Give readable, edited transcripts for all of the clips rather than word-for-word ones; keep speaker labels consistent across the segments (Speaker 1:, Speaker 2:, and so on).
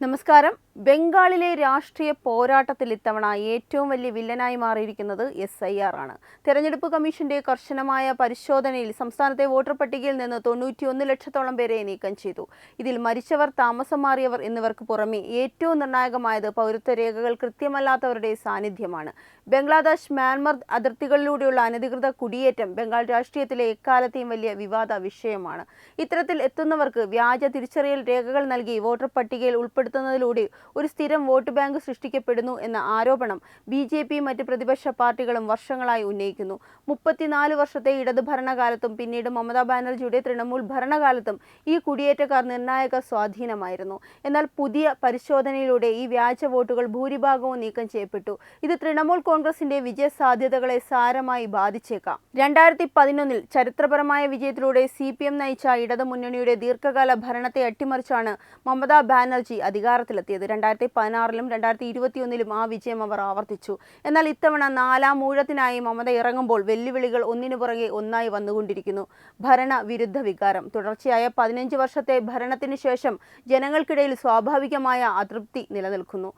Speaker 1: നമസ്കാരം. ബംഗാളിലെ രാഷ്ട്രീയ പോരാട്ടത്തിൽ ഇത്തവണ ഏറ്റവും വലിയ വില്ലനായി മാറിയിരിക്കുന്നത് SIR ആണ്. തെരഞ്ഞെടുപ്പ് കമ്മീഷന്റെ കർശനമായ പരിശോധനയിൽ സംസ്ഥാനത്തെ വോട്ടർ പട്ടികയിൽ നിന്ന് 91 ലക്ഷത്തോളം പേരെ നീക്കം ചെയ്തു. ഇതിൽ മരിച്ചവർ, താമസം മാറിയവർ എന്നിവർക്ക് പുറമെ ഏറ്റവും നിർണായകമായത് പൗരത്വ രേഖകൾ കൃത്യമല്ലാത്തവരുടെ സാന്നിധ്യമാണ്. ബംഗ്ലാദേശ്, മ്യാൻമർ അതിർത്തികളിലൂടെയുള്ള അനധികൃത കുടിയേറ്റം ബംഗാൾ രാഷ്ട്രീയത്തിലെ എക്കാലത്തെയും വലിയ വിവാദ വിഷയമാണ്. ഇത്തരത്തിൽ എത്തുന്നവർക്ക് വ്യാജ തിരിച്ചറിയൽ രേഖകൾ നൽകി വോട്ടർ പട്ടികയിൽ ഉൾപ്പെടുത്തുന്നതിലൂടെ ഒരു സ്ഥിരം വോട്ട് ബാങ്ക് സൃഷ്ടിക്കപ്പെടുന്നു എന്ന ആരോപണം BJP മറ്റ് പ്രതിപക്ഷ പാർട്ടികളും വർഷങ്ങളായി ഉന്നയിക്കുന്നു. 34 വർഷത്തെ ഇടത് ഭരണകാലത്തും പിന്നീട് മമതാ ബാനർജിയുടെ തൃണമൂൽ ഭരണകാലത്തും ഈ കുടിയേറ്റക്കാർ നിർണായക സ്വാധീനമായിരുന്നു. എന്നാൽ പുതിയ പരിശോധനയിലൂടെ ഈ വ്യാജ വോട്ടുകൾ ഭൂരിഭാഗവും നീക്കം ചെയ്യപ്പെട്ടു. ഇത് തൃണമൂൽ കോൺഗ്രസിന്റെ വിജയ സാധ്യതകളെ സാരമായി ബാധിച്ചേക്കാം. 2011 ചരിത്രപരമായ വിജയത്തിലൂടെ CPM നയിച്ച ഇടത് മുന്നണിയുടെ ദീർഘകാല ഭരണത്തെ അട്ടിമറിച്ചാണ് മമതാ ബാനർജി അധികാരത്തിലെത്തിയത്. 2016-ലും 2021-ലും ആ വിജയം അവർ ആവർത്തിച്ചു. എന്നാൽ ഇത്തവണ നാലാം ഊഴത്തിനായി മമത ഇറങ്ങുമ്പോൾ വെല്ലുവിളികൾ ഒന്നിനു പുറകെ ഒന്നായി വന്നുകൊണ്ടിരിക്കുന്നു. ഭരണവിരുദ്ധ വികാരം. തുടർച്ചയായ 15 വർഷത്തെ ഭരണത്തിന് ശേഷം ജനങ്ങൾക്കിടയിൽ സ്വാഭാവികമായ അതൃപ്തി നിലനിൽക്കുന്നു.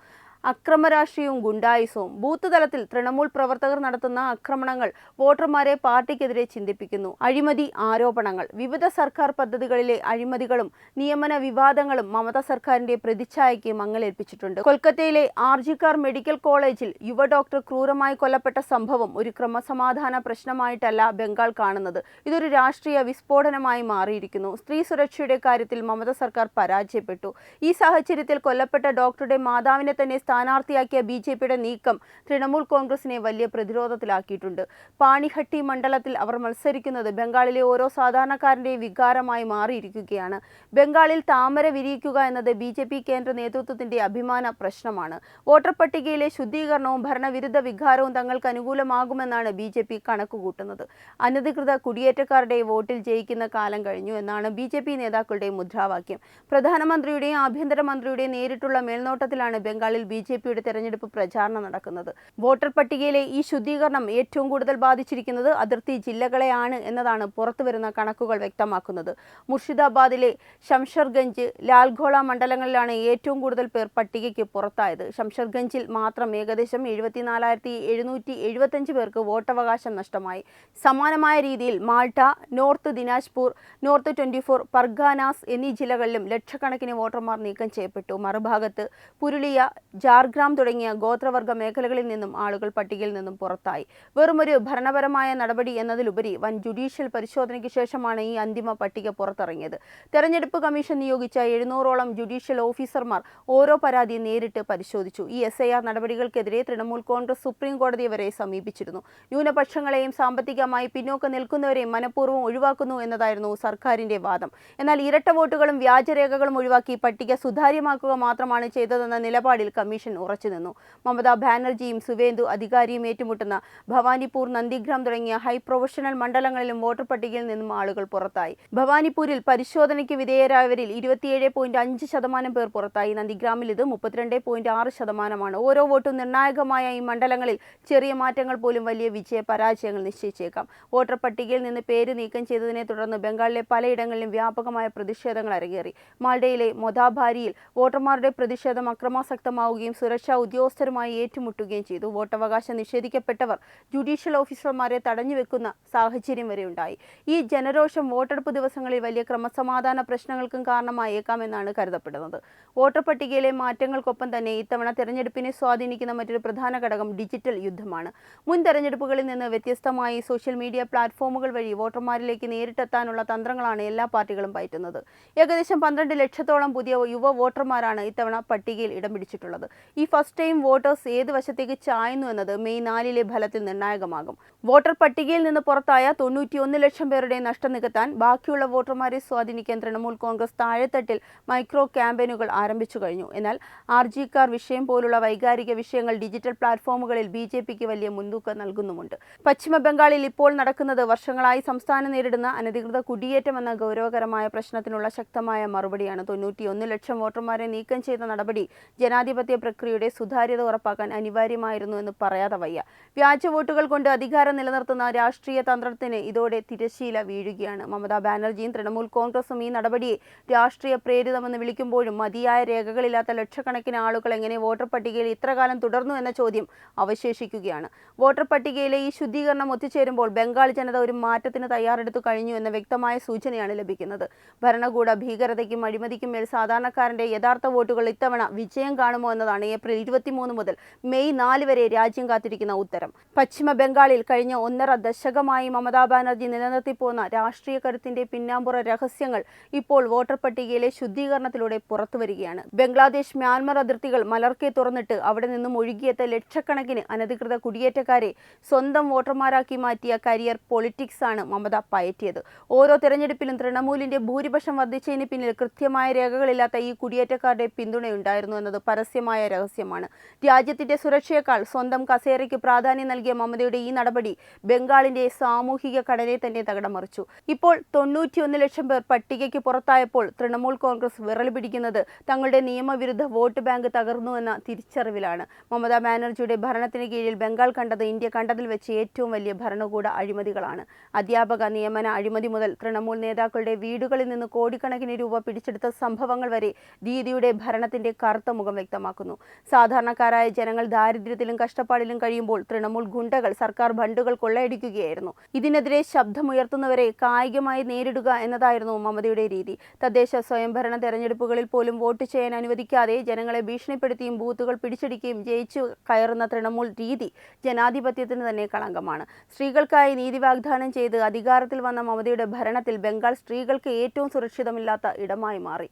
Speaker 1: അക്രമരാഷ്ട്രീയവും ഗുണ്ടായുസവും. ബൂത്ത് തലത്തിൽ തൃണമൂൽ പ്രവർത്തകർ നടത്തുന്ന ആക്രമണങ്ങൾ വോട്ടർമാരെ പാർട്ടിക്കെതിരെ ചിന്തിപ്പിക്കുന്നു. അഴിമതി ആരോപണങ്ങൾ. വിവിധ സർക്കാർ പദ്ധതികളിലെ അഴിമതികളും നിയമന വിവാദങ്ങളും മമത സർക്കാരിന്റെ പ്രതിച്ഛായയ്ക്ക് മങ്ങലേൽപ്പിച്ചിട്ടുണ്ട്. കൊൽക്കത്തയിലെ RG-കർ മെഡിക്കൽ കോളേജിൽ യുവ ഡോക്ടർ ക്രൂരമായി കൊല്ലപ്പെട്ട സംഭവം ഒരു ക്രമസമാധാന പ്രശ്നമായിട്ടല്ല ബംഗാൾ കാണുന്നത്. ഇതൊരു രാഷ്ട്രീയ വിസ്ഫോടനമായി മാറിയിരിക്കുന്നു. സ്ത്രീ സുരക്ഷയുടെ കാര്യത്തിൽ മമത സർക്കാർ പരാജയപ്പെട്ടു. ഈ സാഹചര്യത്തിൽ കൊല്ലപ്പെട്ട ഡോക്ടറുടെ മാതാവിനെ തന്നെ സ്ഥാനാർത്ഥിയാക്കിയ BJPയുടെ നീക്കം തൃണമൂൽ കോൺഗ്രസിനെ വലിയ പ്രതിരോധത്തിലാക്കിയിട്ടുണ്ട്. പാണിഹട്ടി മണ്ഡലത്തിൽ അവർ മത്സരിക്കുന്നത് ബംഗാളിലെ ഓരോ സാധാരണക്കാരന്റെയും വികാരമായി മാറിയിരിക്കുകയാണ്. ബംഗാളിൽ താമര വിരിയിക്കുക എന്നത് BJP കേന്ദ്ര നേതൃത്വത്തിന്റെ അഭിമാന പ്രശ്നമാണ്. വോട്ടർ പട്ടികയിലെ ശുദ്ധീകരണവും ഭരണവിരുദ്ധ വികാരവും തങ്ങൾക്ക് അനുകൂലമാകുമെന്നാണ് BJP കണക്കുകൂട്ടുന്നത്. അനധികൃത കുടിയേറ്റക്കാരുടെ വോട്ടിൽ ജയിക്കുന്ന കാലം കഴിഞ്ഞു എന്നാണ് BJP നേതാക്കളുടെ മുദ്രാവാക്യം. പ്രധാനമന്ത്രിയുടെയും ആഭ്യന്തരമന്ത്രിയുടെയും നേരിട്ടുള്ള മേൽനോട്ടത്തിലാണ് ബംഗാളിൽ BJPയുടെ തെരഞ്ഞെടുപ്പ് പ്രചാരണം നടക്കുന്നത്. വോട്ടർ പട്ടികയിലെ ഈ ശുദ്ധീകരണം ഏറ്റവും കൂടുതൽ ബാധിച്ചിരിക്കുന്നത് അതിർത്തി ജില്ലകളെയാണ് എന്നതാണ് പുറത്തുവരുന്ന കണക്കുകൾ വ്യക്തമാക്കുന്നത്. മുർഷിദാബാദിലെ ശംഷർഗഞ്ച്, ലാൽഗോള മണ്ഡലങ്ങളിലാണ് ഏറ്റവും കൂടുതൽ പേർ പട്ടികയ്ക്ക് പുറത്തായത്. ശംഷർഗഞ്ചിൽ മാത്രം ഏകദേശം 74,775 പേർക്ക് വോട്ടവകാശം നഷ്ടമായി. സമാനമായ രീതിയിൽ Malta, north Dinajpur, north 24 Parganas എന്നീ ജില്ലകളിലും ലക്ഷക്കണക്കിന് വോട്ടർമാർ നീക്കം ചെയ്യപ്പെട്ടു. മറുഭാഗത്ത് പുരുളിയ, ജാർഗ്രാം തുടങ്ങിയ ഗോത്രവർഗ മേഖലകളിൽ നിന്നും ആളുകൾ പട്ടികയിൽ നിന്നും പുറത്തായി. വെറുമൊരു ഭരണപരമായ നടപടി എന്നതിലുപരി വൻ ജുഡീഷ്യൽ പരിശോധനയ്ക്ക് ശേഷമാണ് ഈ അന്തിമ പട്ടിക പുറത്തിറങ്ങിയത്. തെരഞ്ഞെടുപ്പ് കമ്മീഷൻ നിയോഗിച്ച 700ഓളം ജുഡീഷ്യൽ ഓഫീസർമാർ ഓരോ പരാതിയും നേരിട്ട് പരിശോധിച്ചു. ഈ SIR നടപടികൾക്കെതിരെ തൃണമൂൽ കോൺഗ്രസ് സുപ്രീം കോടതിയെ വരെ സമീപിച്ചിരുന്നു. ന്യൂനപക്ഷങ്ങളെയും സാമ്പത്തികമായി പിന്നോക്കം നിൽക്കുന്നവരെയും മനഃപൂർവ്വം ഒഴിവാക്കുന്നു എന്നതായിരുന്നു സർക്കാരിന്റെ വാദം. എന്നാൽ ഇരട്ട വോട്ടുകളും വ്യാജരേഖകളും ഒഴിവാക്കി പട്ടിക സുതാര്യമാക്കുക മാത്രമാണ് ചെയ്തതെന്ന നിലപാടിൽ കമ്മീഷൻ ഉറച്ചുനിന്നു. മമതാ ബാനർജിയും സുവേന്ദു അധികാരിയും ഏറ്റുമുട്ടുന്ന ഭവാനിപൂർ, നന്ദിഗ്രാം തുടങ്ങിയ ഹൈ പ്രൊഫഷണൽ മണ്ഡലങ്ങളിലും വോട്ടർ പട്ടികയിൽ നിന്നും ആളുകൾ പുറത്തായി. ഭവാനിപൂരിൽ പരിശോധനയ്ക്ക് വിധേയരായവരിൽ 27.5% പേർ പുറത്തായി. നന്ദിഗ്രാമിൽ ഇത് 32.6%. ഓരോ വോട്ടും നിർണായകമായ ഈ മണ്ഡലങ്ങളിൽ ചെറിയ മാറ്റങ്ങൾ പോലും വലിയ വിജയ പരാജയങ്ങൾ നിശ്ചയിച്ചേക്കാം. വോട്ടർ പട്ടികയിൽ നിന്ന് പേര് നീക്കം ചെയ്തതിനെ തുടർന്ന് ബംഗാളിലെ പലയിടങ്ങളിലും വ്യാപകമായ പ്രതിഷേധങ്ങൾ അരങ്ങേറി. മാൾഡയിലെ മൊദാബാരിയിൽ വോട്ടർമാരുടെ പ്രതിഷേധം അക്രമാസക്തമാവുകയും സുരക്ഷാ ഉദ്യോഗസ്ഥരുമായി ഏറ്റുമുട്ടുകയും ചെയ്തു. വോട്ടവകാശം നിഷേധിക്കപ്പെട്ടവർ ജുഡീഷ്യൽ ഓഫീസർമാരെ തടഞ്ഞുവെക്കുന്ന സാഹചര്യം വരെ ഉണ്ടായി. ഈ ജനരോഷം വോട്ടെടുപ്പ് ദിവസങ്ങളിൽ വലിയ ക്രമസമാധാന പ്രശ്നങ്ങൾക്കും കാരണമായേക്കാമെന്നാണ് കരുതപ്പെടുന്നത്. വോട്ടർ പട്ടികയിലെ മാറ്റങ്ങൾക്കൊപ്പം തന്നെ ഇത്തവണ തെരഞ്ഞെടുപ്പിനെ സ്വാധീനിക്കുന്ന മറ്റൊരു പ്രധാന ഘടകം ഡിജിറ്റൽ യുദ്ധമാണ്. മുൻ തെരഞ്ഞെടുപ്പുകളിൽ നിന്ന് വ്യത്യസ്തമായി സോഷ്യൽ മീഡിയ പ്ലാറ്റ്ഫോമുകൾ വഴി വോട്ടർമാരിലേക്ക് നേരിട്ടെത്താനുള്ള തന്ത്രങ്ങളാണ് എല്ലാ പാർട്ടികളും പയറ്റുന്നത്. ഏകദേശം 12 ലക്ഷത്തോളം പുതിയ യുവ വോട്ടർമാരാണ് ഇത്തവണ പട്ടികയിൽ ഇടം പിടിച്ചിട്ടുള്ളത്. ഈ ഫസ്റ്റ് ടൈം വോട്ടേഴ്സ് ഏത് വശത്തേക്ക് ചായുന്നു എന്നത് മെയ് 4-ലെ ഫലത്തിൽ നിർണായകമാകും. വോട്ടർ പട്ടികയിൽ നിന്ന് പുറത്തായ 91 ലക്ഷം പേരുടെ നഷ്ടം നികത്താൻ ബാക്കിയുള്ള വോട്ടർമാരെ സ്വാധീനിക്കാൻ തൃണമൂൽ കോൺഗ്രസ് താഴെത്തട്ടിൽ മൈക്രോ ക്യാമ്പയിനുകൾ ആരംഭിച്ചു കഴിഞ്ഞു. എന്നാൽ RG-കർ വിഷയം പോലുള്ള വൈകാരിക വിഷയങ്ങൾ ഡിജിറ്റൽ പ്ലാറ്റ്ഫോമുകളിൽ BJPക്ക് വലിയ മുൻതൂക്കം നൽകുന്നുമുണ്ട്. പശ്ചിമ ബംഗാളിൽ ഇപ്പോൾ നടക്കുന്നത് വർഷങ്ങളായി സംസ്ഥാനം നേരിടുന്ന അനധികൃത കുടിയേറ്റം എന്ന ഗൗരവകരമായ പ്രശ്നത്തിനുള്ള ശക്തമായ മറുപടിയാണ്. 91 ലക്ഷം വോട്ടർമാരെ നീക്കം ചെയ്ത നടപടി ജനാധിപത്യ പ്രക്രിയയുടെ സുതാര്യത ഉറപ്പാക്കാൻ അനിവാര്യമായിരുന്നു എന്ന് പറയാതെ വയ്യ. വ്യാജ വോട്ടുകൾ കൊണ്ട് അധികാരം നിലനിർത്തുന്ന രാഷ്ട്രീയ തന്ത്രത്തിന് ഇതോടെ തിരശ്ശീല വീഴുകയാണ്. മമതാ ബാനർജിയും തൃണമൂൽ കോൺഗ്രസും ഈ നടപടിയെ രാഷ്ട്രീയ പ്രേരിതമെന്ന് വിളിക്കുമ്പോഴും മതിയായ രേഖകളില്ലാത്ത ലക്ഷക്കണക്കിന് ആളുകൾ എങ്ങനെ വോട്ടർ പട്ടികയിൽ ഇത്രകാലം തുടർന്നു എന്ന ചോദ്യം അവശേഷിക്കുകയാണ്. വോട്ടർ പട്ടികയിലെ ഈ ശുദ്ധീകരണം ഒത്തുചേരുമ്പോൾ ബംഗാൾ ജനത ഒരു മാറ്റത്തിന് തയ്യാറെടുത്തു കഴിഞ്ഞു എന്ന വ്യക്തമായ സൂചനയാണ് ലഭിക്കുന്നത്. ഭരണകൂട ഭീകരതയ്ക്കും അഴിമതിക്കും മേൽ സാധാരണക്കാരന്റെ യഥാർത്ഥ വോട്ടുകൾ ഇത്തവണ വിജയം കാണുമോ എന്നതാണ് ഏപ്രിൽ 23 മുതൽ മെയ് 4 വരെ രാജ്യം കാത്തിരിക്കുന്ന ഉത്തരം. പശ്ചിമ ബംഗാളിൽ കഴിഞ്ഞ 1.5 ദശകമായി മമതാ ബാനർജി നിലനിർത്തിപ്പോന്ന രാഷ്ട്രീയ കരുത്തിന്റെ പിന്നാമ്പുറ രഹസ്യങ്ങൾ ഇപ്പോൾ വോട്ടർ പട്ടികയിലെ ശുദ്ധീകരണത്തിലൂടെ പുറത്തുവരികയാണ്. ബംഗ്ലാദേശ് മ്യാൻമർ അതിർത്തികൾ മലർക്കെ തുറന്നിട്ട് അവിടെ നിന്നും ഒഴുകിയെത്ത ലക്ഷക്കണക്കിന് അനധികൃത കുടിയേറ്റക്കാരെ സ്വന്തം വോട്ടർമാരാക്കി മാറ്റിയ കരിയർ പൊളിറ്റിക്സ് ആണ് മമത പയറ്റിയത്. ഓരോ തെരഞ്ഞെടുപ്പിലും തൃണമൂലിന്റെ ഭൂരിപക്ഷം വർദ്ധിച്ചതിന് പിന്നിൽ കൃത്യമായ രേഖകളില്ലാത്ത ഈ കുടിയേറ്റക്കാരുടെ പിന്തുണയുണ്ടായിരുന്നു എന്നത് പരസ്യമായ രഹസ്യമാണ്. രാജ്യത്തിന്റെ സുരക്ഷയേക്കാൾ സ്വന്തം കസേരയ്ക്ക് പ്രാധാന്യം നൽകിയ മമതയുടെ ഈ നടപടി ബംഗാളിന്റെ സാമൂഹിക ഘടനയെ തന്നെ തകിടം മറിച്ചു. ഇപ്പോൾ 91 ലക്ഷം പേർ പട്ടികയ്ക്ക് പുറത്തായപ്പോൾ തൃണമൂൽ കോൺഗ്രസ് വിറൽ പിടിക്കുന്നത് തങ്ങളുടെ നിയമവിരുദ്ധ വോട്ട് ബാങ്ക് തകർന്നു എന്ന തിരിച്ചറിവിലാണ്. മമതാ ബാനർജിയുടെ ഭരണത്തിന് കീഴിൽ ബംഗാൾ കണ്ടത് ഇന്ത്യ കണ്ടതിൽ വെച്ച് ഏറ്റവും വലിയ ഭരണകൂട അഴിമതികളാണ്. അധ്യാപക നിയമന അഴിമതി മുതൽ തൃണമൂൽ നേതാക്കളുടെ വീടുകളിൽ നിന്ന് കോടിക്കണക്കിന് രൂപ പിടിച്ചെടുത്ത സംഭവങ്ങൾ വരെ ദീദിയുടെ ഭരണത്തിന്റെ കറുത്ത മുഖം വ്യക്തമാക്കുന്നു. സാധാരണക്കാരായ ജനങ്ങൾ ദാരിദ്ര്യത്തിലും കഷ്ടപ്പാടിലും കഴിയുമ്പോൾ തൃണമൂൽ ഗുണ്ടകൾ സർക്കാർ ഫണ്ടുകൾ കൊള്ളയടിക്കുകയായിരുന്നു. ഇതിനെതിരെ ശബ്ദമുയർത്തുന്നവരെ കായികമായി നേരിടുക എന്നതായിരുന്നു മമതയുടെ രീതി. തദ്ദേശ സ്വയംഭരണ തെരഞ്ഞെടുപ്പുകളിൽ പോലും വോട്ട് ചെയ്യാൻ അനുവദിക്കാതെ ജനങ്ങളെ ഭീഷണിപ്പെടുത്തിയും ബൂത്തുകൾ പിടിച്ചെടുക്കുകയും ജയിച്ചു കയറുന്ന തൃണമൂൽ രീതി ജനാധിപത്യത്തിന് തന്നെ കളങ്കമാണ്. സ്ത്രീകൾക്കായി നീതി വാഗ്ദാനം ചെയ്ത് അധികാരത്തിൽ വന്ന മമതയുടെ ഭരണത്തിൽ ബംഗാൾ സ്ത്രീകൾക്ക് ഏറ്റവും സുരക്ഷിതമില്ലാത്ത ഇടമായി മാറി.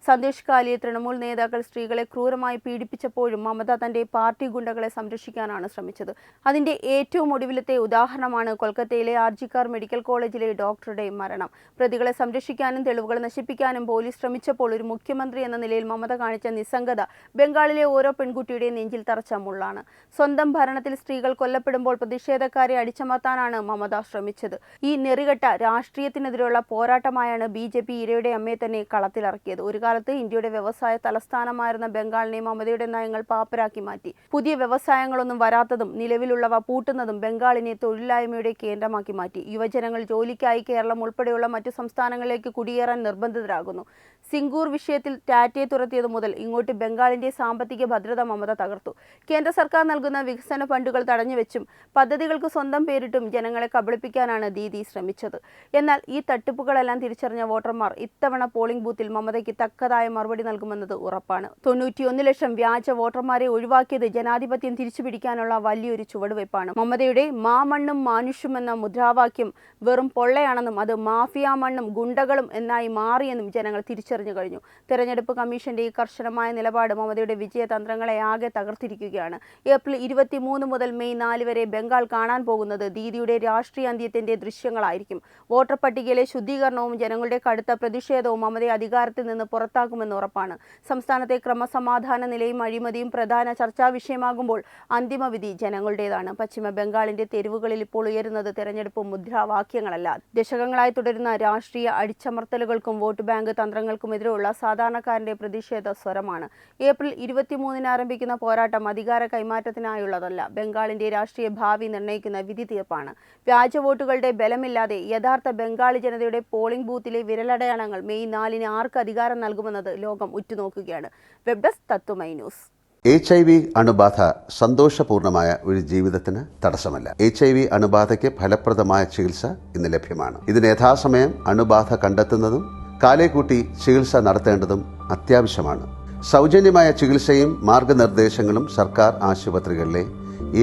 Speaker 1: സന്ദേശ് കാലിയെ തൃണമൂൽ നേതാക്കൾ സ്ത്രീകളെ ക്രൂരമായി പീഡിപ്പിച്ചപ്പോഴും മമത തന്റെ പാർട്ടി ഗുണ്ടകളെ സംരക്ഷിക്കാനാണ് ശ്രമിച്ചത്. അതിന്റെ ഏറ്റവും ഒടുവിലത്തെ ഉദാഹരണമാണ് കൊൽക്കത്തയിലെ ആർജിക്കാർ മെഡിക്കൽ കോളേജിലെ ഡോക്ടറുടെ മരണം. പ്രതികളെ സംരക്ഷിക്കാനും തെളിവുകൾ നശിപ്പിക്കാനും പോലീസ് ശ്രമിച്ചപ്പോൾ ഒരു മുഖ്യമന്ത്രി എന്ന നിലയിൽ മമത കാണിച്ച നിസ്സംഗത ബംഗാളിലെ ഓരോ പെൺകുട്ടിയുടെയും നെഞ്ചിൽ തറച്ച മുള്ളാണ്. സ്വന്തം ഭരണത്തിൽ സ്ത്രീകൾ കൊല്ലപ്പെടുമ്പോൾ പ്രതിഷേധക്കാരെ അടിച്ചമർത്താനാണ് മമത ശ്രമിച്ചത്. ഈ നെറികെട്ട രാഷ്ട്രീയത്തിനെതിരെയുള്ള പോരാട്ടമായാണ് BJP ഇരയുടെ അമ്മയെ തന്നെ കളത്തിലിറക്കിയത്. ഒരു കാലത്ത് ഇന്ത്യയുടെ വ്യവസായ തലസ്ഥാനമായിരുന്ന ബംഗാളിനെ മമതയുടെ നയങ്ങൾ പാപ്പരാക്കി മാറ്റി. പുതിയ വ്യവസായങ്ങളൊന്നും വരാത്തതും നിലവിലുള്ളവ പൂട്ടുന്നതും ബംഗാളിനെ തൊഴിലില്ലായ്മയുടെ കേന്ദ്രമാക്കി മാറ്റി. യുവജനങ്ങൾ ജോലിക്കായി കേരളം ഉൾപ്പെടെയുള്ള മറ്റു സംസ്ഥാനങ്ങളിലേക്ക് കുടിയേറാൻ നിർബന്ധിതരാകുന്നു. സിംഗൂർ വിഷയത്തിൽ ടാറ്റയെ തുരത്തിയതു മുതൽ ഇങ്ങോട്ട് ബംഗാളിന്റെ സാമ്പത്തിക ഭദ്രത മമത തകർത്തു. കേന്ദ്ര സർക്കാർ നൽകുന്ന വികസന ഫണ്ടുകൾ തടഞ്ഞുവെച്ചും പദ്ധതികൾക്ക് സ്വന്തം പേരിട്ടും ജനങ്ങളെ കബളിപ്പിക്കാനാണ് ദീദി ശ്രമിച്ചത്. എന്നാൽ ഈ തട്ടിപ്പുകളെല്ലാം തിരിച്ചറിഞ്ഞ വോട്ടർമാർ ഇത്തവണ പോളിംഗ് ബൂത്തിൽ മമതയ്ക്ക് തക്കതായ മറുപടി നൽകുമെന്നത് ഉറപ്പാണ്. 91 ലക്ഷം വ്യാജ വോട്ടർമാരെ ഒഴിവാക്കിയത് ജനാധിപത്യം തിരിച്ചുപിടിക്കാനുള്ള വലിയൊരു ചുവടുവയ്പ്പാണ്. മമതയുടെ മാമണ്ണും മാനുഷും എന്ന മുദ്രാവാക്യം വെറും പൊള്ളയാണെന്നും അത് മാഫിയ മണ്ണും ഗുണ്ടകളും എന്നായി മാറിയെന്നും ജനങ്ങൾ തിരിച്ചറിഞ്ഞു കഴിഞ്ഞു. തെരഞ്ഞെടുപ്പ് കമ്മീഷന്റെ ഈ കർശനമായ നിലപാട് മമതയുടെ വിജയതന്ത്രങ്ങളെ ആകെ തകർത്തിരിക്കുകയാണ്. ഏപ്രിൽ 23 മുതൽ മെയ് 4 വരെ ബംഗാൾ കാണാൻ പോകുന്നത് ദീദിയുടെ രാഷ്ട്രീയ അന്ത്യത്തിന്റെ ദൃശ്യങ്ങളായിരിക്കും. വോട്ടർ പട്ടികയിലെ ശുദ്ധീകരണവും ജനങ്ങളുടെ കടുത്ത പ്രതിഷേധവും മമതയെ അധികാരത്തിൽ നിന്ന് പുറത്താക്കുമെന്ന് ഉറപ്പാണ്. സംസ്ഥാനത്തെ ക്രമസമാധാന നിലയും അഴിമതിയും പ്രധാന ചർച്ചാ വിഷയമാകുമ്പോൾ അന്തിമവിധി ജനങ്ങളുടേതാണ്. പശ്ചിമ ബംഗാളിന്റെ തെരുവുകളിൽ ഇപ്പോൾ ഉയരുന്നത് തെരഞ്ഞെടുപ്പ് മുദ്രാവാക്യങ്ങളല്ല, ദശകങ്ങളായി തുടരുന്ന രാഷ്ട്രീയ അടിച്ചമർത്തലുകൾക്കും വോട്ട് ബാങ്ക് തന്ത്രങ്ങൾക്കുമെതിരെയുള്ള സാധാരണക്കാരന്റെ പ്രതിഷേധ സ്വരമാണ്. ഏപ്രിൽ 23 ആരംഭിക്കുന്ന പോരാട്ടം അധികാര കൈമാറ്റത്തിനായുള്ളതല്ല, ബംഗാളിന്റെ രാഷ്ട്രീയ ഭാവി നിർണ്ണയിക്കുന്ന വിധി തീർപ്പാണ്. വ്യാജ വോട്ടുകളുടെ ബലമില്ലാതെ യഥാർത്ഥ ബംഗാളി ജനതയുടെ പോളിംഗ് ബൂത്തിലെ വിരലടയാളങ്ങൾ മെയ് 4 ആർക്ക് അധികാരം നൽകുമെന്നത് ലോകം ഉറ്റുനോക്കുകയാണ്. വെബ് ഡെസ്ക് തത്വമൈ ന്യൂസ്.
Speaker 2: HIV അണുബാധ സന്തോഷപൂർണമായ ഒരു ജീവിതത്തിന് തടസ്സമല്ല. HIV അണുബാധയ്ക്ക് ഫലപ്രദമായ ചികിത്സ ഇന്ന് ലഭ്യമാണ്. ഇതിന് യഥാസമയം അണുബാധ കണ്ടെത്തുന്നതും കാലേക്കൂട്ടി ചികിത്സ നടത്തേണ്ടതും അത്യാവശ്യമാണ്. സൗജന്യമായ ചികിത്സയും മാർഗനിർദ്ദേശങ്ങളും സർക്കാർ ആശുപത്രികളിലെ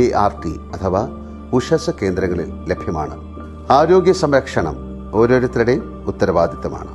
Speaker 2: ART അഥവാ ഉഷസ് കേന്ദ്രങ്ങളിൽ ലഭ്യമാണ്. ആരോഗ്യ സംരക്ഷണം ഓരോരുത്തരുടെയും ഉത്തരവാദിത്തമാണ്.